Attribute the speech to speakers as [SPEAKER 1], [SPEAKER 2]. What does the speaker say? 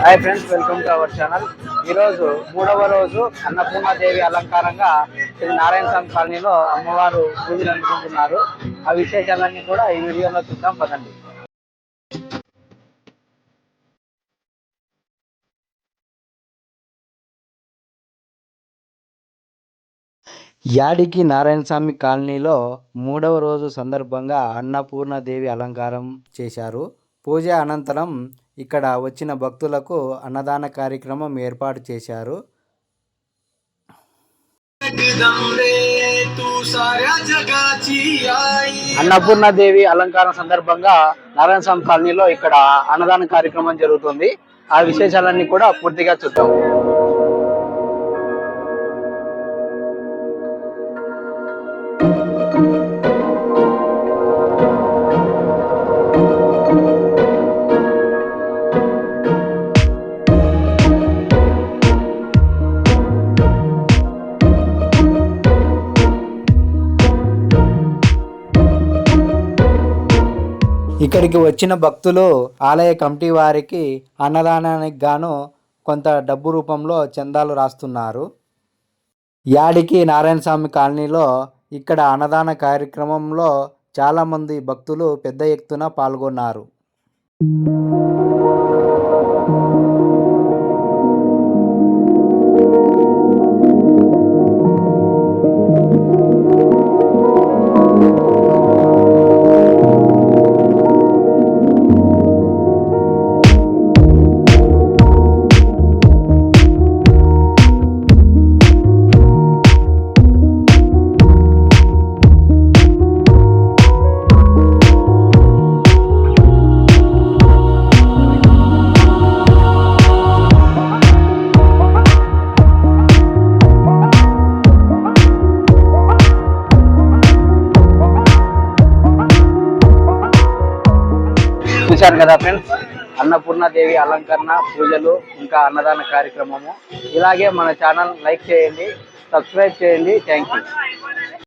[SPEAKER 1] Hi friends, welcome to our channel. ఈరోజు మూడవ రోజు అన్నపూర్ణాదేవి అలంకారంగా శ్రీ నారాయణ స్వామి కాలనీలో అమ్మవారు పూజలు అందుకుంటున్నారు. ఆ విశేషాలన్నీ కూడా ఈ వీడియోలో చూద్దాం పదండి. యాడికి నారాయణస్వామి కాలనీలో మూడవ రోజు సందర్భంగా అన్నపూర్ణాదేవి అలంకారం చేశారు. పూజ అనంతరం ఇక్కడ వచ్చిన భక్తులకు అన్నదాన కార్యక్రమం ఏర్పాటు చేశారు. అన్నపూర్ణాదేవి అలంకారం సందర్భంగా నారాయణస్వామి కాలనీలో ఇక్కడ అన్నదాన కార్యక్రమం జరుగుతుంది. ఆ విశేషాలన్నీ కూడా పూర్తిగా చూద్దాం. ఇక్కడికి వచ్చిన భక్తులు ఆలయ కమిటీ వారికి అన్నదానానికి గాను కొంత డబ్బు రూపంలో చందాలు రాస్తున్నారు. యాడికి నారాయణస్వామి కాలనీలో ఇక్కడ అన్నదాన కార్యక్రమంలో చాలామంది భక్తులు పెద్ద ఎత్తున పాల్గొన్నారు. చూశారు కదా ఫ్రెండ్స్, అన్నపూర్ణాదేవి అలంకరణ, పూజలు, ఇంకా అన్నదాన కార్యక్రమము. ఇలాగే మన ఛానల్ లైక్ చేయండి, సబ్స్క్రైబ్ చేయండి. Thank you.